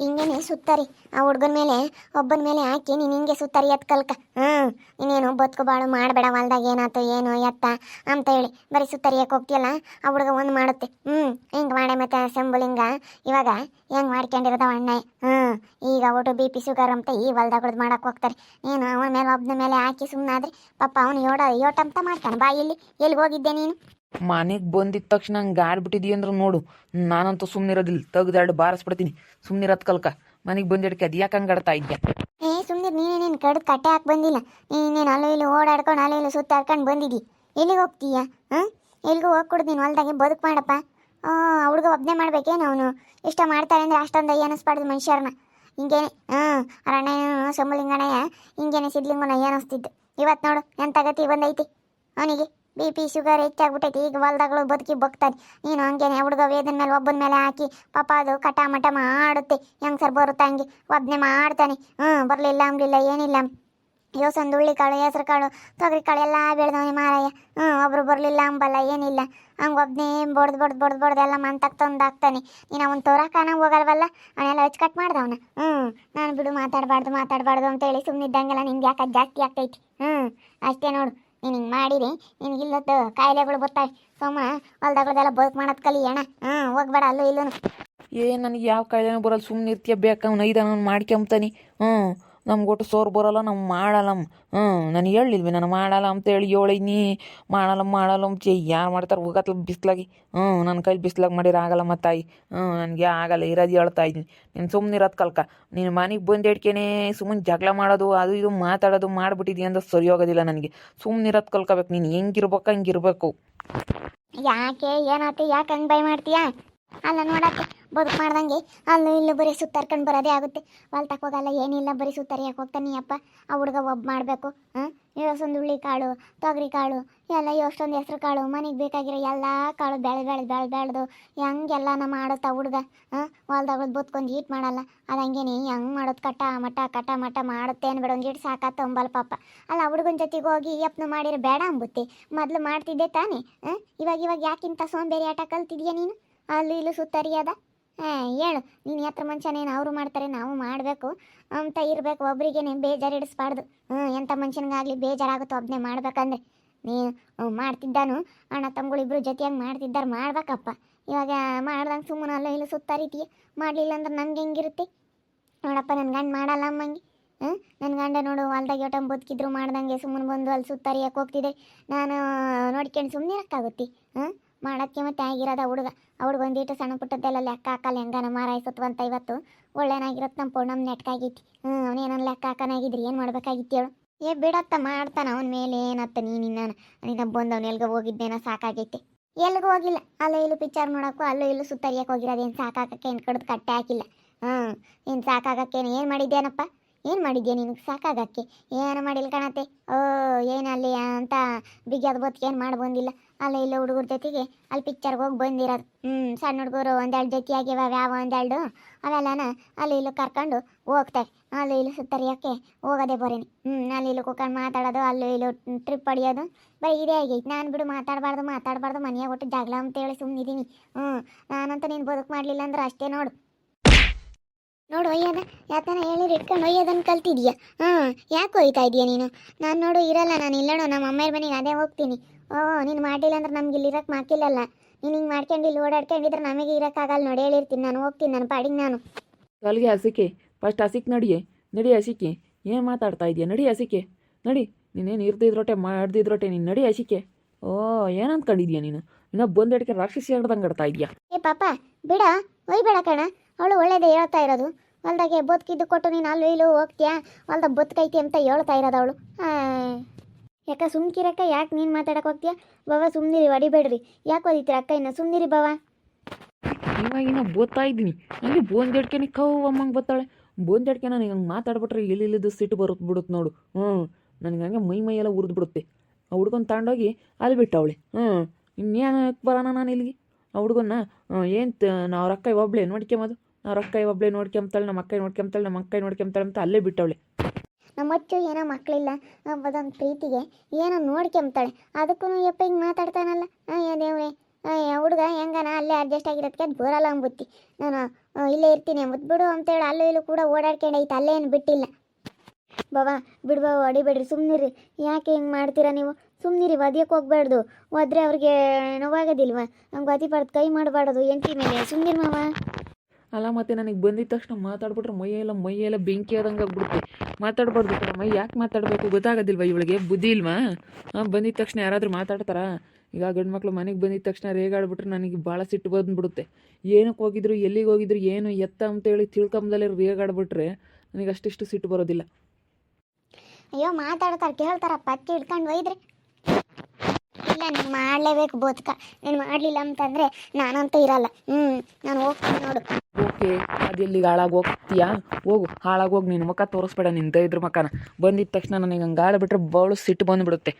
ಹಿಂಗೇನೆ ಸುತ್ತರಿ ಆ ಹುಡ್ಗನ ಮೇಲೆ ಒಬ್ಬನ ಮೇಲೆ ಹಾಕಿ ನೀನು ಹಿಂಗೆ ಸುತ್ತರಿ ಎತ್ ಕಲ್ಕ. ಇನ್ನೇನು ಬದುಕು ಬಾಳು ಮಾಡಬೇಡ ಹೊಲ್ದಾಗ ಏನಾಯ್ತು ಏನು ಎತ್ತ ಅಂತ ಹೇಳಿ ಬರೀ ಸುತ್ತರಿಯಕ್ಕೆ ಹೋಗ್ತೀಯಲ್ಲ, ಆ ಹುಡುಗ ಒಂದು ಮಾಡುತ್ತೆ. ಹಿಂಗೆ ಮಾಡೇ ಮತ್ತೆ ಸೆಂಬುಲಿಂಗ ಇವಾಗ ಹೆಂಗೆ ಮಾಡ್ಕೊಂಡಿರೋದವ ಅಣ್ಣ. ಈಗ ಒಟ್ಟು ಬಿ ಪಿ ಶುಗರ್ ಅಂತ ಈ ಹೊಲ್ದಾಗಳ್ದು ಮಾಡಕ್ಕೆ ಹೋಗ್ತಾರೆ. ನೀನು ಅವನ ಮೇಲೆ ಒಬ್ಬನ ಮೇಲೆ ಹಾಕಿ ಸುಮ್ಮನಾದ್ರೆ ಪಾಪ ಅವನು ಯೋಟಂತ ಮಾಡ್ತಾನೆ. ಬಾ ಎಲ್ಲಿಗೆ ಹೋಗಿದ್ದೆ ನೀನು? ಮನೆಗೆ ಬಂದಿದ್ದ ತಕ್ಷಣ ಹಂಗೆ ಆಡ್ಬಿಟ್ಟಿದ್ದೀ ಅಂದ್ರೆ ನೋಡು, ನಾನಂತೂ ಸುಮ್ಮನಿರೋದಿಲ್ಲ, ತೆಗ್ದಾಡು ಬಾರಿಸ್ಬಿಡ್ತೀನಿ. ಸುಮ್ಮನಿರೋದು ಕಲ್ಕ. ಮನೆಗೆ ಬಂದಿಡ್ಕೆ ಅದು ಯಾಕೆ ಹಂಗೆ ಆಡ್ತಾ ಇದ್ದೆ? ಸುಮ್ಮನೆ ನೀನೇನೇನು ಕಡ್ದು ಕಟ್ಟೆ ಹಾಕಿ ಬಂದಿಲ್ಲ. ನೀನೇನು ಅಲ್ಲೂ ಇಲ್ಲಿ ಓಡಾಡ್ಕೊಂಡು ಅಲ್ಲೂ ಇಲ್ಲಿ ಸುತ್ತಾಡ್ಕೊಂಡು ಬಂದಿದ್ದಿ. ಎಲ್ಲಿಗೆ ಹೋಗ್ತೀಯ? ಎಲ್ಲಿಗೂ ಹೋಗ್ಕೊಡ್ದು ನೀನು ಹೊಲ್ದಾಗೆ ಬದುಕು ಮಾಡಪ್ಪ. ಹುಡುಗ ಒಬ್ಬನೇ ಮಾಡ್ಬೇಕೇನು? ಅವನು ಇಷ್ಟ ಮಾಡ್ತಾರೆ ಅಂದರೆ ಅಷ್ಟೊಂದು ಏನಿಸ್ಬಾರ್ದು ಮನುಷ್ಯರನ್ನ. ಹಿಂಗೇನೆ ಅರಣ್ಯ ಸೋಮಲಿಂಗಣ್ಣಯ್ಯ ಹಿಂಗೇನೆ ಸಿದ್ಲಿಂಗನ ಏನಿಸ್ತಿದ್ದು. ಇವತ್ತು ನೋಡು ಎಂಥ ಗತಿ ಬಂದೈತಿ ಅವನಿಗೆ. ಬಿ ಪಿ ಶುಗರ್ ಹೆಚ್ಚಾಗ್ಬಿಟ್ಟೈತಿ. ಈಗ ಹೊಲ್ದಾಗಳು ಬದುಕಿ ಬಗ್ತಾನೆ. ನೀನು ಹಂಗೇನೆ ಹುಡುಗ ವೇದನ ಮೇಲೆ ಒಬ್ಬನ ಮೇಲೆ ಹಾಕಿ ಪಾಪ ಅದು ಕಟ ಮಟ ಮಾಡುತ್ತೆ. ಹೆಂಗೆ ಸರ್ ಬರುತ್ತೆ ಹಂಗೆ ಒಬ್ಬನೇ ಮಾಡ್ತಾನೆ. ಬರಲಿಲ್ಲ ಅಂಬಲಿಲ್ಲ ಏನಿಲ್ಲ. ಯೋಸಂದು ಹುಳ್ಳಿ ಕಾಳು ಹೆಸ್ರು ಕಾಳು ತೊಗರಿ ಕಾಳು ಎಲ್ಲ ಬೆಳೆದವನಿ ಮಾರಾಯ. ಒಬ್ರು ಬರಲಿಲ್ಲ ಅಂಬಲ್ಲ ಏನಿಲ್ಲ. ಹಂಗೆ ಒಬ್ಬನೇ ಬಡ್ದು ಎಲ್ಲ ಮಂತಕ್ಕೆ ತಂದಾಕ್ತಾನೆ. ನೀನು ಅವನು ತೋರಕಾನಾಗ ಹೋಗಲ್ವಲ್ಲ, ಅವನೆಲ್ಲ ಹಚ್ಕಟ್ ಮಾಡ್ದವನ. ನಾನು ಬಿಡು ಮಾತಾಡಬಾರ್ದು ಅಂತೇಳಿ ಸುಮ್ಮನಿದ್ದಂಗೆಲ್ಲ ನಿಮ್ಗೆ ಯಾಕೆ ಜಾಸ್ತಿ ಆಗ್ತೈತಿ. ಅಷ್ಟೇ ನೋಡು. ನೀನು ಹಿಂಗೆ ಮಾಡಿರಿ ನಿನಗಿಲ್ಲದ ಕಾಯಿಲೆಗಳು ಬರ್ತಾವೆ. ಸೋಮ ಹೊಲ್ದಾಗಳ್ದೆಲ್ಲ ಬದುಕು ಮಾಡೋದು ಕಲಿ ಅಣ್ಣ. ಹೋಗ್ಬೇಡ ಅಲ್ಲೂ ಇಲ್ಲೂ. ನನಗೆ ಯಾವ ಕಾಯಿಲೆನೂ ಬರಲ್ಲ, ಸುಮ್ಮನೆ ಇರ್ತೀಯ. ಬೇಕಾವ್ ಐದನ ಮಾಡ್ಕೊಂತಾನೆ. ನಮ್ಗೆ ಒಟ್ಟು ಸೋರು ಬರೋಲ್ಲ, ನಾವು ಮಾಡಲ್ಲ. ನಾನು ಹೇಳಿಲ್ವಿ ನಾನು ಮಾಡಲ್ಲ ಅಂತೇಳಿ ನೀ ಮಾಡಲ್ಲ ಅಂತ ಯಾರು ಮಾಡ್ತಾರೆ ಹೋಗತ್ಲ ಬಿಸ್ಲಾಗಿ. ನನ್ನ ಕೈಲಿ ಬಿಸ್ಲಾಗಿ ಮಾಡಿರ ಆಗಲ್ಲ ಮತ್ತಾಯಿ. ನನಗೆ ಆಗಲ್ಲ ಇರೋದು ಹೇಳ್ತಾ ಇದ್ದೀನಿ. ನೀನು ಸುಮ್ಮನೆ ಇರೋದು ಕಲ್ಕ. ನೀನು ಮನೆಗೆ ಬಂದೇಡ್ಕೇನೆ ಸುಮ್ಮನೆ ಜಗಳ ಮಾಡೋದು ಅದು ಇದು ಮಾತಾಡೋದು ಮಾಡಿಬಿಟ್ಟಿದ್ದಿ ಅಂದ್ರೆ ಸರಿ ಹೋಗೋದಿಲ್ಲ ನನಗೆ. ಸುಮ್ಮನೆ ಇರೋದು ಕಲ್ಕೋಬೇಕು. ನೀನು ಹೆಂಗಿರ್ಬೇಕು ಹಂಗಿರ್ಬೇಕು. ಯಾಕೆ ಏನಾಯ್ತು? ಯಾಕೆ ಹಂಗೆ ಬೈ ಮಾಡ್ತೀಯಾ? ಅಲ್ಲ ನೋಡಕ್ಕೆ ಬದುಕು ಮಾಡ್ದಂಗೆ ಅಲ್ಲೂ ಇಲ್ಲೂ ಬರೀ ಸುತ್ತಾರ್ಕೊಂಡು ಬರೋದೇ ಆಗುತ್ತೆ. ಹೊಲ್ತಕ್ಕೆ ಹೋಗಲ್ಲ ಏನಿಲ್ಲ, ಬರೀ ಸುತ್ತರಿಯಕ್ಕೆ ಹೋಗ್ತಾನೆ ಅಪ್ಪ. ಆ ಹುಡುಗ ಮಾಡ್ಬೇಕು. ಎಷ್ಟೊಂದು ಹುಳ್ಳಿ ಕಾಳು ತೊಗರಿ ಕಾಳು ಎಲ್ಲ ಎಷ್ಟೊಂದು ಹೆಸ್ರು ಕಾಳು ಮನೆಗೆ ಬೇಕಾಗಿರೋ ಎಲ್ಲ ಕಾಳು ಬೆಳೆದು ಹೆಂಗೆಲ್ಲನ ಮಾಡುತ್ತಾ ಹುಡುಗ. ಹೊಲ್ದಾಗ ಬದುಕೊಂಡು ಈಟ್ ಮಾಡಲ್ಲ. ಅದು ಹಂಗೇನೆ ಹೆಂಗೆ ಮಾಡೋದು ಕಟ ಮಟ ಮಾಡುತ್ತೆ ಅನ್ಬೇಡ. ಒಂದು ಈಟ್ ಸಾಕಾತ ಅಂಬಲ್ ಪಾಪ. ಅಲ್ಲ ಹುಡುಗನ ಜೊತೆಗೆ ಹೋಗಿ ಯಪ್ನು ಮಾಡಿರೋ ಬೇಡ ಅಂಬುತ್ತೆ. ಮೊದಲು ಮಾಡ್ತಿದ್ದೆ ತಾನೇ. ಇವಾಗ ಯಾಕಿಂತ ಸೋಂಬೇರಿ ಆಟ ಕಲ್ತಿದ್ಯಾ ನೀನು? ಅಲ್ಲೂ ಇಲ್ಲೂ ಸುತ್ತರಿಯದ. ಹೇಳು ನೀನು ಹತ್ರ ಮನುಷ್ಯನೇನು ಅವರು ಮಾಡ್ತಾರೆ ನಾವು ಮಾಡಬೇಕು ಅಂತ ಇರಬೇಕು. ಒಬ್ರಿಗೇನೆ ಬೇಜಾರು ಇಡಿಸ್ಬಾರ್ದು. ಎಂಥ ಮನುಷ್ಯನಿಗಾಗಲಿ ಬೇಜಾರಾಗುತ್ತೆ ಒಬ್ಬನೇ ಮಾಡ್ಬೇಕಂದ್ರೆ. ನೀನು ಮಾಡ್ತಿದ್ದಾನು ಅಣ್ಣ ತಮ್ಮಗಳಿಬ್ರು ಜೊತೆಯಾಗಿ ಮಾಡ್ತಿದ್ದಾರೆ ಮಾಡ್ಬೇಕಪ್ಪ. ಇವಾಗ ಮಾಡ್ದಂಗೆ ಸುಮ್ಮನೆ ಅಲ್ಲೂ ಇಲ್ಲೂ ಸುತ್ತರಿತೀಯ. ಮಾಡಲಿಲ್ಲ ಅಂದ್ರೆ ನಮ್ಗೆ ಹೆಂಗಿರುತ್ತೆ ನೋಡಪ್ಪ. ನನ್ನ ಗಂಡ ಮಾಡಲ್ಲ ಅಮ್ಮಂಗೆ. ನನ್ನ ಗಂಡ ನೋಡು ಹೊಲ್ದಾಗ ಯೋಟಮ್ ಬದುಕಿದ್ರು ಮಾಡ್ದಂಗೆ ಸುಮ್ಮನೆ ಬಂದು ಅಲ್ಲಿ ಸುತ್ತರಿಯಕ್ಕೆ ಹೋಗ್ತಿದ್ದೆ. ನಾನು ನೋಡ್ಕೊಂಡು ಸುಮ್ಮನೆ ಇರೋಕ್ಕಾಗುತ್ತೆ. ಮಾಡೋಕ್ಕೆ ಮತ್ತೆ ಆಗಿರೋದ ಹುಡುಗ. ಹುಡುಗ ಒಂದಿಟ್ಟು ಸಣ್ಣ ಪುಟ್ಟದ್ದೆಲ್ಲ ಲೆಕ್ಕ ಹಾಕಲ್ಲ. ಹೆಂಗನ ಮಾರಾಯಿಸತ್ವಂತ ಇವತ್ತು ಒಳ್ಳೆನಾಗಿರುತ್ತೆ. ನಮ್ಮ ನೆಟ್ಕಾಗೈತಿ. ಅವನೇನ ಲೆಕ್ಕ ಹಾಕನಾಗಿದ್ರಿ ಏನು ಮಾಡ್ಬೇಕಾಗಿತ್ತು ಹೇಳು? ಬಿಡತ್ತ ಮಾಡ್ತಾನೆ ಅವನ ಮೇಲೆ ಏನತ್ತ. ನೀನು ಬಂದವನು ಎಲ್ಗ ಹೋಗಿದ್ದೇನೋ ಸಾಕಾಗೈತೆ. ಎಲ್ಗೂ ಹೋಗಿಲ್ಲ. ಅಲ್ಲೂ ಇಲ್ಲೂ ಪಿಕ್ಚರ್ ನೋಡೋಕ್ಕೂ ಅಲ್ಲೂ ಇಲ್ಲೂ ಸುತ್ತರಿಯಕ್ಕೆ ಹೋಗಿರೋದೇನು ಸಾಕಾಗಕ್ಕೆ ಏನು ಕಡ್ದು ಕಟ್ಟೆ ಹಾಕಿಲ್ಲ. ಏನು ಸಾಕಾಗಕ್ಕೇನು ಏನು ಮಾಡಿದ್ದೇನಪ್ಪ? ಏನು ಮಾಡಿದ್ಯಾ ನೀನು ಸಾಕಾಗಕ್ಕೆ? ಏನು ಮಾಡಿಲ್ಲ ಕಾಣತ್ತೆ. ಏನಲ್ಲಿ ಅಂತ ಬಿಗಿಯಾದ ಬದುಕು ಏನು ಮಾಡಿ ಬಂದಿಲ್ಲ. ಅಲ್ಲೇ ಇಲ್ಲ ಹುಡುಗರ ಜೊತೆಗೆ ಅಲ್ಲಿ ಪಿಕ್ಚರ್ಗೆ ಹೋಗಿ ಬಂದಿರೋದು. ಸಣ್ಣ ಹುಡುಗರು ಒಂದೆರಡು ಜೊತೆ ಆಗಿವ ಯಾವ ಒಂದೆರಡು ಅವೆಲ್ಲನ ಅಲ್ಲಿ ಇಲ್ಲೂ ಕರ್ಕೊಂಡು ಹೋಗ್ತಾರೆ. ಅಲ್ಲಿ ಇಲ್ಲೂ ಸುತ್ತರಿಯೋಕ್ಕೆ ಹೋಗೋದೇ ಬರೀನಿ. ಅಲ್ಲಿ ಇಲ್ಲೂ ಕೂತ್ಕೊಂಡು ಮಾತಾಡೋದು ಅಲ್ಲೂ ಇಲ್ಲೂ ಟ್ರಿಪ್ ಹೊಡಿಯೋದು ಬರೀ ಇದೇ ಆಗೈತಿ. ನಾನು ಬಿಡು ಮಾತಾಡಬಾರ್ದು ಮನೆಯಾಗ ಒಟ್ಟು ಜಗಳ ಅಂತೇಳಿ ಸುಮ್ಮನಿದ್ದೀನಿ. ನಾನಂತ ನೀನು ಬದುಕು ಮಾಡಲಿಲ್ಲ ಅಂದ್ರೆ ಅಷ್ಟೇ ನೋಡು. ಒಯ್ಯೋದ ಯಾತನ ಹೇಳಿರಿ ಇಟ್ಕೊಂಡು ಒಯ್ಯೋದನ್ನು ಕಲ್ತಿದ್ಯಾ? ಯಾಕೆ ಒಯ್ತಾ ಇದೀಯ ನೀನು? ನಾನು ನೋಡು ಇರಲ್ಲ, ನಾನು ಇಲ್ಲೋಣ ನಮ್ಮ ಅಮ್ಮಯ್ಯ ಮನೆಗೆ ಅದೇ ಹೋಗ್ತೀನಿ. ನೀನು ಮಾಡಿಲ್ಲ ಅಂದ್ರೆ ನಮ್ಗೆ ಇಲ್ಲಿ ಇರೋಕ್ಕೆ ಮಾಕಿಲ್ಲಲ್ಲ. ನೀನು ಹಿಂಗೆ ಮಾಡ್ಕೊಂಡು ಇಲ್ಲಿ ಓಡಾಡ್ಕೊಂಡಿದ್ರೆ ನಮಗೆ ಇರೋಕ್ಕಾಗಲ್ಲ ನೋಡಿ. ಹೇಳಿರ್ತೀನಿ ನಾನು ಹೋಗ್ತೀನಿ ನನ್ನ ಪಾಡಿಗೆ ನಾನು. ಕಲ್ಗೆ ಹಸಿಕೆ ಫಸ್ಟ್ ಹಸಿಕ್ ನಡಿ ಹಸಿಕೆ. ಏನು ಮಾತಾಡ್ತಾ ಇದೆಯಾ? ನಡಿ ಹಸಿಕೆ ನಡಿ. ನೀನೇನು ಇರ್ದಿದ್ರೊಟ್ಟೆ ಮಾಡ್ದಿದ್ರೊಟ್ಟೆ ನೀನು ನಡಿ ಹಸಿಕೆ. ಏನು ಅಂದ್ಕೊಂಡಿದ್ಯಾ ನೀನು? ಇನ್ನೂ ಬಂದಡಿಕೆ ರಾಕ್ಷಸಿ ಹಿಡ್ದಂಗೆ ಆಡ್ತಾ ಇದೆಯಾ? ಪಾಪ ಬಿಡ ಒಯ್ಬೇಡ ಕಣ. ಅವಳು ಒಳ್ಳೇದೇ ಹೇಳ್ತಾ ಇರೋದು. ಹೊಲ್ದಾಗೆ ಬದುಕಿದ್ದು ಕೊಟ್ಟು ನೀನು ಅಲ್ಲೂ ಇಲ್ಲೂ ಹೋಗ್ತೀಯಾ? ಹೊಲ್ದಾಗ ಬದುಕೈತಿ ಅಂತ ಹೇಳ್ತಾ ಇರೋದು ಅವಳು. ಯಾಕೆ ಸುಮ್ಕಿರಕ್ಕ? ಯಾಕೆ ನೀನು ಮಾತಾಡಕ್ಕೆ ಹೋಗ್ತೀಯಾ? ಬಾವ ಸುಮ್ಮನಿರಿ, ಹೊಡಿಬೇಡ್ರಿ. ಯಾಕೆ ಹೊಡಿತೀರ ಅಕ್ಕ? ಇನ್ನು ಸುಮ್ಮನಿರಿ ಬಾವ. ಇವಾಗಿನ ಬೋತಾ ಇದ್ದೀನಿ ನನಗೆ. ಬೋಂದೆಡ್ಕೆನೆ ಅಮ್ಮಂಗೆ ಬರ್ತಾಳೆ. ಬೋಂದೆಡ್ಕೆ ನನಗೆ ಹಂಗೆ ಮಾತಾಡ್ಬಿಟ್ರೆ ಎಲ್ಲಿದ್ದು ಸಿಟ್ಟು ಬಿಡುತ್ತೆ ನೋಡು. ನನಗೆ ಹಂಗೆ ಮೈಯೆಲ್ಲ ಉರಿದು ಬಿಡುತ್ತೆ. ಆ ಹುಡ್ಗನ ತಗೊಂಡೋಗಿ ಅಲ್ಲಿ ಬಿಟ್ಟವಳೆ. ಇನ್ನೇನು ಬರೋಣ ನಾನು ಇಲ್ಲಿಗೆ? ಆ ಹುಡುಗನ್ನ ಏನು ಅವ್ರ ಅಕ್ಕ ಒಬ್ಬಳೇ ನೋಡ್ಕೊಂಬೋದು. ಅವ್ರ ಅಕ್ಕ ಒಬ್ಬಳೇ ನೋಡ್ಕೊಂತಾಳೆ, ನಮ್ಮ ಅಕ್ಕ ನೋಡ್ಕೊಂತಾಳೆ ಅಂತ ಅಲ್ಲೇ ಬಿಟ್ಟವಳೆ. ನಮ್ಮ ಅಚ್ಚು ಏನೋ ಮಕ್ಕಳಿಲ್ಲ ಅಂಬೋದೊಂದು ಪ್ರೀತಿಗೆ ಏನೋ ನೋಡ್ಕೊಂತಾಳೆ. ಅದಕ್ಕೂ ಯಪ್ಪ ಹಿಂಗೆ ಮಾತಾಡ್ತಾನಲ್ಲ. ದೇವ್ರೆ ಹುಡುಗ ಹೆಂಗನ ಅಲ್ಲೇ ಅಡ್ಜಸ್ಟ್ ಆಗಿರೋದಕ್ಕೆ ಅದು ಬರಲ್ಲ ಅಂಬುತ್ತಿ. ನಾನು ಇಲ್ಲೇ ಇರ್ತೀನಿ ಮುದ್ಬಿಡು ಅಂತೇಳಿ ಅಲ್ಲೂ ಇಲ್ಲೂ ಕೂಡ ಓಡಾಡ್ಕೊಂಡೈತೆ ಅಲ್ಲೇನು ಬಿಟ್ಟಿಲ್ಲ. ಬಾಬಾ ಬಿಡು ಬಾಬಾ ಹೊಡಿಬೇಡ್ರಿ, ಸುಮ್ಮನಿರಿ. ಯಾಕೆ ಹಿಂಗೆ ಮಾಡ್ತೀರಾ ನೀವು? ಸುಮ್ಮನಿರಿ, ಒದ್ಯಕ್ಕೆ ಹೋಗ್ಬಾರ್ದು. ಹೋದ್ರೆ ಅವ್ರಿಗೆ ನೋವಾಗೋದಿಲ್ವ? ಹಂಗೆ ಒದಿಬಾರ್ದು, ಕೈ ಮಾಡಬಾರ್ದು ಎಂಟಿ ಮೇಲೆ. ಸುಮ್ಮನಿರಿ ಮಾವ. ಅಲ್ಲ ಮತ್ತೆ ನನಗೆ ಬಂದಿದ ತಕ್ಷಣ ಮಾತಾಡ್ಬಿಟ್ರೆ ಮೈಯೆಲ್ಲ ಬೆಂಕಿ ಆದಂಗೆ ಆಗ್ಬಿಡುತ್ತೆ. ಮಾತಾಡ್ಬಾರ್ದು ಕಣ, ಮೈ ಯಾಕೆ ಮಾತಾಡಬೇಕು ಗೊತ್ತಾಗೋದಿಲ್ವ ಇವಳಿಗೆ? ಬುದ್ಧಿ ಇಲ್ವಾ? ಬಂದಿದ ತಕ್ಷಣ ಯಾರಾದರೂ ಮಾತಾಡ್ತಾರಾ? ಈಗ ಗಂಡು ಮಕ್ಳು ಮನೆಗೆ ಬಂದಿದ ತಕ್ಷಣ ರೇಗಾಡ್ಬಿಟ್ರೆ ನನಗೆ ಭಾಳ ಸಿಟ್ಟು ಬಂದುಬಿಡುತ್ತೆ. ಏನಕ್ಕೆ ಹೋಗಿದ್ರು, ಎಲ್ಲಿಗೆ ಹೋಗಿದ್ರು, ಏನು ಎತ್ತ ಅಂತೇಳಿ ತಿಳ್ಕೊಂಬದಲ್ಲೇ ರೇಗಾಡ್ಬಿಟ್ರೆ ನನಗೆ ಅಷ್ಟಿಷ್ಟು ಸಿಟ್ಟು ಬರೋದಿಲ್ಲ. ಅಯ್ಯೋ ಮಾತಾಡ್ತಾರೆ, ಕೇಳ್ತಾರಪ್ಪ, ಅಕ್ಕಿ ಹಿಡ್ಕೊಂಡು ಒಯ್ದ್ರೆ. ಇಲ್ಲ ನೀನು ಮಾಡಲೇಬೇಕು ಬೋತ್ಕ. ನೀನು ಮಾಡಲಿಲ್ಲ ಅಂತಂದರೆ ನಾನಂತೂ ಇರಲ್ಲ. ನಾನು ಹೋಗ್ತೀನಿ ನೋಡು. ಓಕೆ, ಅದೆಲ್ಲಿಗೆ ಹಾಳಾಗಿ ಹೋಗ್ತೀಯಾ? ಹೋಗು, ಹಾಳಾಗೋಗಿ ನಿನ್ನ ಮುಖ ತೋರಿಸ್ಬೇಡ, ನಿನ್ನ ಇದ್ರ ಮುಖನ. ಬಂದಿದ್ದ ತಕ್ಷಣ ನನಗೆ ಹಂಗೆ ಆಡ್ಬಿಟ್ರೆ ಬಹಳು ಸಿಟ್ಟು ಬಂದುಬಿಡುತ್ತೆ.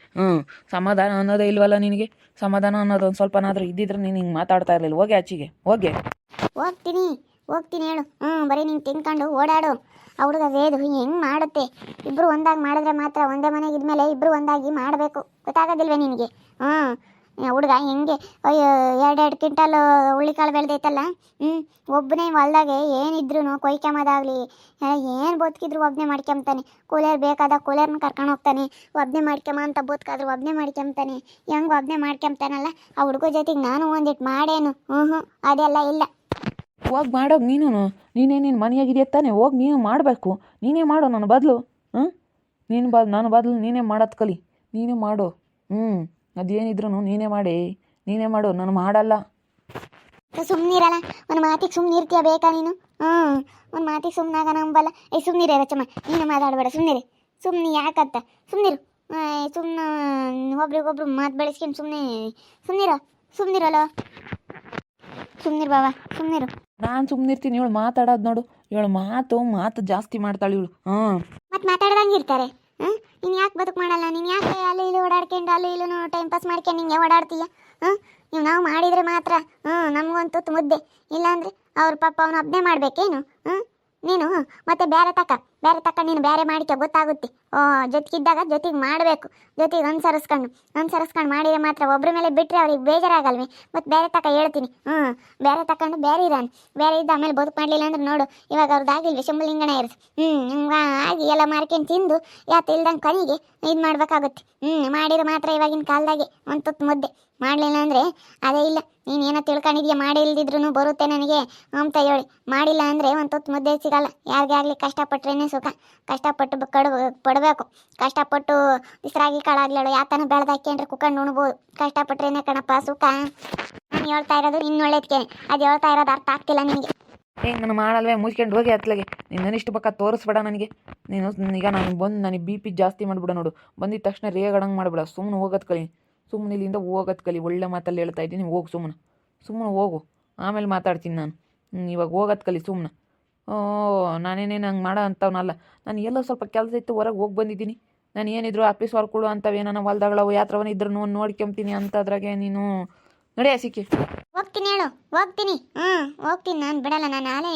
ಸಮಾಧಾನ ಅನ್ನೋದೇ ಇಲ್ವಲ್ಲ ನಿನಗೆ? ಸಮಾಧಾನ ಅನ್ನೋದು ಒಂದು ಸ್ವಲ್ಪನಾದರೂ ಇದ್ದಿದ್ರೆ ನೀನು ಹಿಂಗೆ ಮಾತಾಡ್ತಾ ಇರಲಿಲ್ಲ. ಹೋಗಿ ಆಚೆಗೆ ಹೋಗಿ. ಹೋಗ್ತೀನಿ ಹೇಳು. ಬರೀ ನೀನು ತಿನ್ಕೊಂಡು ಓಡಾಡು. ಆ ಹುಡುಗ ವೇದು ಹೆಂಗೆ ಮಾಡುತ್ತೆ. ಇಬ್ಬರು ಒಂದಾಗಿ ಮಾಡಿದ್ರೆ ಮಾತ್ರ, ಒಂದೇ ಮನೆಗೆ ಇದ್ಮೇಲೆ ಇಬ್ಬರು ಒಂದಾಗಿ ಮಾಡಬೇಕು. ಗೊತ್ತಾಗೋದಿಲ್ವೇ ನಿನಗೆ? ಹುಡುಗ ಹೆಂಗೆ 2 ಕ್ವಿಂಟಲ್ ಹುಳ್ಳಿಕಾಳು ಬೆಳೆದೈತಲ್ಲ. ಒಬ್ಬನೇ ಹೊಲ್ದಾಗೆ ಏನಿದ್ರು ಕೊಯ್ಕೊಂಬೋದಾಗಲಿ ಏನು ಬದುಕಿದ್ರು ಒಬ್ಬನೇ ಮಾಡ್ಕೊಂತಾನೆ. ಕೂಲಿಯರ್ ಬೇಕಾದ ಕೂಲಿಯರ್ನ ಕರ್ಕೊಂಡು ಹೋಗ್ತಾನೆ. ಒಬ್ಬನೇ ಮಾಡ್ಕೊಂಬ ಅಂತ ಬದುಕಾದ್ರು ಒಬ್ಬನೇ ಮಾಡ್ಕೊಂತಾನೆ. ಹೆಂಗೆ ಒಬ್ಬನೇ ಮಾಡ್ಕೊಂತಾನಲ್ಲ ಆ ಹುಡುಗ ಜೊತೆಗೆ ನಾನು ಒಂದಿಟ್ಟು ಮಾಡೇನು? ಅದೆಲ್ಲ ಇಲ್ಲ. ಹೋಗಿ ಮಾಡೋಗಿ ನೀನು ಮನೆಯಾಗಿದೆಯಾ ತಾನೆ? ಹೋಗಿ ನೀನು ಮಾಡಬೇಕು. ನೀನೇ ಮಾಡು ನನ್ನ ಬದಲು. ನಾನು ಬದಲು ನೀನೇ ಮಾಡೋದು ಕಲಿ. ನೀನೇ ಮಾಡು. ಅದೇನಿದ್ರು ನೀನೇ ಮಾಡು. ನಾನು ಮಾಡಲ್ಲ. ಸುಮ್ಮನಿರಲ್ಲ, ಒಂದು ಮಾತಿಗೆ ಸುಮ್ಮನೆ ಇರ್ತೀಯ ಬೇಕಾ ನೀನು? ಒಂದು ಮಾತಿಗೆ ಸುಮ್ಮನಾಗ ನಂಬಲ್ಲ. ಸುಮ್ಮನಿರೇ ರಚಮ್ಮ, ನೀನು ಮಾತಾಡಬೇಡ. ಸುಮ್ಮನೆ ಯಾಕತ್ತ? ಸುಮ್ಮನಿರು. ಸುಮ್ಮನೆ ಒಬ್ರಿಗೊಬ್ರು ಮಾತು ಬೆಳೆಸ್ಕೊಂಡು ಸುಮ್ಮನಿರಲ್ಲ. ಸುಮ್ಮನಿರು ಬಾಬಾ, ಸುಮ್ಮನಿರು. ನಾನು ಸುಮ್ಮನಿರ್ತೀನಿ. ಇವಳು ಮಾತಾಡೋದು ನೋಡು. ಇವಳು ಮಾತು ಜಾಸ್ತಿ ಮಾಡ್ತಾಳೆ ಇವಳು. ಮತ್ತೆ ಮಾತಾಡ್ದಂಗೆ ಇರ್ತಾರೆ. ನೀನು ಯಾಕೆ ಬದುಕು ಮಾಡಲ್ಲ? ನೀನು ಯಾಕೆ ಅಲ್ಲಿ ಇಲ್ಲಿ ಓಡಾಡ್ಕೊಂಡು ಅಲ್ಲಿ ಇಲ್ಲೂ ಟೈಮ್ ಪಾಸ್ ಮಾಡ್ಕೊಂಡು ಹಿಂಗೆ ಓಡಾಡ್ತೀಯ? ನಾವು ಮಾಡಿದರೆ ಮಾತ್ರ ನಮಗಂತೂ ಮುದ್ದೆ. ಇಲ್ಲಾಂದರೆ ಅವ್ರ ಪಾಪ ಅವನು ಒಬ್ಬನೇ ಮಾಡಬೇಕೇನು? ನೀನು ಮತ್ತೆ ಬೇರೆ ತಕ್ಕ ನೀನು ಬೇರೆ ಮಾಡಿಕೆ ಗೊತ್ತಾಗುತ್ತೆ. ಜೊತೆಗಿದ್ದಾಗ ಜೊತೆಗೆ ಮಾಡಬೇಕು. ಜೊತೆಗೆ ಅನುಸರಿಸ್ಕೊಂಡು ಮಾಡಿದರೆ ಮಾತ್ರ. ಒಬ್ಬರ ಮೇಲೆ ಬಿಟ್ಟರೆ ಅವ್ರಿಗೆ ಬೇಜಾರಾಗಲ್ವೇ? ಮತ್ತು ಬೇರೆ ತಕ್ಕ ಹೇಳ್ತೀನಿ. ಬೇರೆ ತಕೊಂಡು ಬೇರೆ ಇರಾನು. ಬೇರೆ ಇದ್ದ ಆಮೇಲೆ ಬದುಕು ಮಾಡಲಿಲ್ಲ ಅಂದ್ರೆ ನೋಡು, ಇವಾಗ ಅವ್ರದ್ದಾಗಿಲ್ವೇ ಶಂಬಲಿಂಗಣ ಇರುತ್ತೆ. ಆಗಿ ಎಲ್ಲ ಮಾರ್ಕೊಂಡು ತಿಂದು ಯಾತ ಇಲ್ದಂಗೆ ಕನಿಗೆ ಇದು ಮಾಡ್ಬೇಕಾಗುತ್ತೆ. ಮಾಡಿದ್ರೆ ಮಾತ್ರ ಇವಾಗಿನ ಕಾಲದಾಗೆ ಒಂದು ತುತ್ತು ಮುದ್ದೆ. ಮಾಡಲಿಲ್ಲ ಅಂದರೆ ಅದೇ ಇಲ್ಲ. ನೀನೇನೋ ತಿಳ್ಕೊಂಡಿದ್ಯಾ, ಮಾಡಿ ಇಲ್ದಿದ್ರು ಬರುತ್ತೆ ನನಗೆ ಅಂತ ಹೇಳಿ. ಮಾಡಿಲ್ಲ ಅಂದರೆ ಒಂದು ತುತ್ತು ಮುದ್ದೆ ಸಿಗಲ್ಲ. ಯಾರಿಗೇ ಆಗಲಿ ಕಷ್ಟಪಟ್ರೇನೆ ಸುಖ. ಕಷ್ಟಪಟ್ಟು ಪಡಬೇಕು. ಕಷ್ಟಪಟ್ಟು ಬಿಸ್ರಾಗಿ ಕಾಳಾಗ್ಲೇಳು ಯಾತನ ಬೆಳೆದಾಕ್ಯಂಡ್ರೆ ಕುಕ್ಕಂಡು ಉಣ್ಬೋದು. ಕಷ್ಟಪಟ್ರೇನೆ ಕಣಪ್ಪ ಸುಖ. ನಾನು ಹೇಳ್ತಾ ಇರೋದು ನಿನ್ನ ಒಳ್ಳೇದಕ್ಕೇನೆ. ಅದು ಹೇಳ್ತಾ ಇರೋದು ಅರ್ಥ ಆಗ್ತಿಲ್ಲ ನಿನಗೆ. ನಾನು ಮಾಡಲ್ವೇ? ಮುಚ್ಕೊಂಡು ಹೋಗಿ ಅತ್ಲಾಗೆ. ನೀನು ಇಷ್ಟು ಪಕ್ಕ ತೋರಿಸ್ಬೇಡ ನನಗೆ. ಈಗ ನನಗೆ BP ಜಾಸ್ತಿ ಮಾಡಿಬಿಡ ನೋಡು. ಬಂದಿದ ತಕ್ಷಣ ರೇಗಡಂಗೆ ಮಾಡಿಬಿಡ. ಸುಮ್ಮನೆ ಹೋಗೋದು ಕಲಿ. ಸುಮ್ಮನೆ ಇಲ್ಲಿಂದ ಹೋಗೋದು ಕಲಿ. ಒಳ್ಳೆ ಮಾತಲ್ಲಿ ಹೇಳ್ತಾ ಇದ್ದೀನಿ, ಹೋಗು. ಸುಮ್ಮನೆ ಹೋಗು. ಆಮೇಲೆ ಮಾತಾಡ್ತೀನಿ ನಾನು. ಇವಾಗ ಹೋಗೋದು ಕಲಿ ಸುಮ್ಮನೆ. ನಾನೇನೇನು ಹಂಗೆ ಮಾಡೋ ಅಂಥವ್ನಲ್ಲ. ನಾನು ಎಲ್ಲೋ ಸ್ವಲ್ಪ ಕೆಲಸ ಇತ್ತು, ಹೊರಗೆ ಹೋಗಿ ಬಂದಿದ್ದೀನಿ. ನಾನು ಏನಿದ್ರು ಆಫೀಸ್ ವರ್ಕ್ಗಳು ಅಂತವೇನ ಹೊಲ್ದಾಗಳವು ಯಾತ್ರವನ್ನ ಇದ್ರು ನೋಡ್ಕೊಂತೀನಿ ಅಂತದ್ರಾಗೆ ನೀನು ನಡೆಯ ಸಿಕ್ಕಿ. ಹೋಗ್ತೀನಿ ಹೇಳು. ಹೋಗ್ತೀನಿ ನಾನು ಬಿಡಲ್ಲ. ನಾನು ನಾಳೆ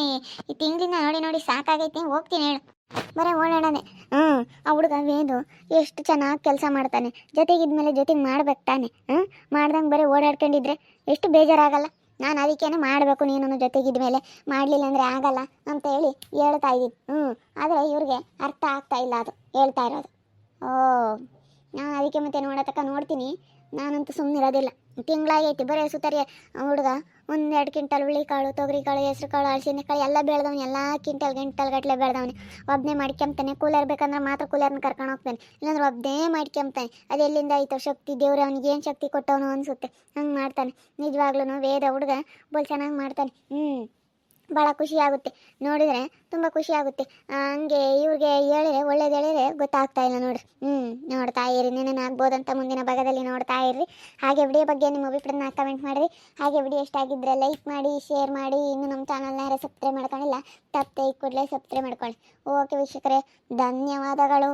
ಈ ತಿಂಗಳಿಂದ ನೋಡಿ ಸಾಕಾಗೈತಿ. ಹೋಗ್ತೀನಿ ಹೇಳು. ಬರೀ ಓಡಾಡೋದೆ. ಆ ಹುಡುಗ ವೇದು ಎಷ್ಟು ಚೆನ್ನಾಗಿ ಕೆಲಸ ಮಾಡ್ತಾನೆ. ಜೊತೆಗಿದ್ಮೇಲೆ ಜೊತೆಗೆ ಮಾಡ್ಬೇಕು ತಾನೆ. ಮಾಡ್ದಂಗೆ ಬರೀ ಓಡಾಡ್ಕೊಂಡಿದ್ರೆ ಎಷ್ಟು ಬೇಜಾರಾಗಲ್ಲ. ನಾನು ಅದಕ್ಕೇನೆ ಮಾಡಬೇಕು ನೀನು ಜೊತೆಗಿದ್ಮೇಲೆ. ಮಾಡಲಿಲ್ಲ ಅಂದರೆ ಆಗಲ್ಲ ಅಂತ ಹೇಳಿ ಹೇಳ್ತಾ ಇದ್ದೀನಿ. ಆದರೆ ಇವ್ರಿಗೆ ಅರ್ಥ ಆಗ್ತಾ ಇಲ್ಲ ಅದು ಹೇಳ್ತಾ ಇರೋದು. ನಾನು ಅದಕ್ಕೆ ಮತ್ತೆ ನೋಡ್ತೀನಿ. ನಾನಂತೂ ಸುಮ್ಮನಿರೋದಿಲ್ಲ. ತಿಂಗಳಾಗೈತಿ ಬರೀ ಸುತ್ತರಿ ಹುಡುಗ 1-2 ಕ್ವಿಂಟಲ್ ಹುಳ್ಳಿಕಾಳು, ತೊಗರಿಕಾಳು, ಹೆಸ್ರುಕಾಳು, ಹಲಸಿನಕಾಳು ಎಲ್ಲ ಬೆಳೆದವನು. ಎಲ್ಲ ಕ್ವಿಂಟಲ್ ಗಟ್ಟಲೆ ಬೆಳೆದವನು. ಒಬ್ಬನೇ ಮಾಡ್ಕೊಂತಾನೆ. ಕೂಲರ್ ಬೇಕಂದ್ರೆ ಮಾತ್ರ ಕೂಲರ್ನ ಕರ್ಕೊಂಡು ಹೋಗ್ತಾನೆ. ಇಲ್ಲಾಂದ್ರೆ ಒಬ್ಬನೇ ಮಾಡ್ಕೊಂತಾನೆ. ಅದು ಎಲ್ಲಿಂದ ಆಯಿತು ಶಕ್ತಿ? ದೇವ್ರು ಅವನಿಗೆ ಏನು ಶಕ್ತಿ ಕೊಟ್ಟವನು ಅನಿಸುತ್ತೆ. ಹಂಗೆ ಮಾಡ್ತಾನೆ. ನಿಜವಾಗ್ಲೂ ವೇದ ಹುಡುಗ ಬೋಲ್ ಚೆನ್ನಾಗಿ ಮಾಡ್ತಾನೆ. ಭಾಳ ಖುಷಿ ಆಗುತ್ತೆ ನೋಡಿದರೆ, ತುಂಬ ಖುಷಿ ಆಗುತ್ತೆ. ಹಂಗೆ ಇವ್ರಿಗೆ ಹೇಳಿದ್ರೆ ಒಳ್ಳೇದು ಹೇಳಿದ್ರೆ ಗೊತ್ತಾಗ್ತಾ ಇಲ್ಲ ನೋಡ್ರಿ. ನೋಡ್ತಾ ಇರಿ. ನೆನೇನು ಆಗ್ಬೋದಂತ ಮುಂದಿನ ಭಾಗದಲ್ಲಿ ನೋಡ್ತಾ ಇರ್ರಿ. ಹಾಗೆ ವಿಡಿಯೋ ಬಗ್ಗೆ ನಿಮ್ಮ ಅಭಿಪ್ರಾಯನ ಕಮೆಂಟ್ ಮಾಡಿರಿ. ಹಾಗೆ ವಿಡಿಯೋ ಇಷ್ಟ ಆಗಿದ್ದರೆ ಲೈಕ್ ಮಾಡಿ, ಶೇರ್ ಮಾಡಿ. ಇನ್ನು ನಮ್ಮ ಚಾನಲ್ನ ಯಾರು ಸಬ್ಸ್ಕ್ರೈಬ್ ಮಾಡ್ಕೊಂಡಿಲ್ಲ ತಪ್ಪದೆ ಈ ಕೂಡಲೇ ಸಬ್ಸ್ಕ್ರೈಬ್ ಮಾಡ್ಕೊಳ್ಳಿ. ಓಕೆ ವೀಕ್ಷಕರೇ, ಧನ್ಯವಾದಗಳು.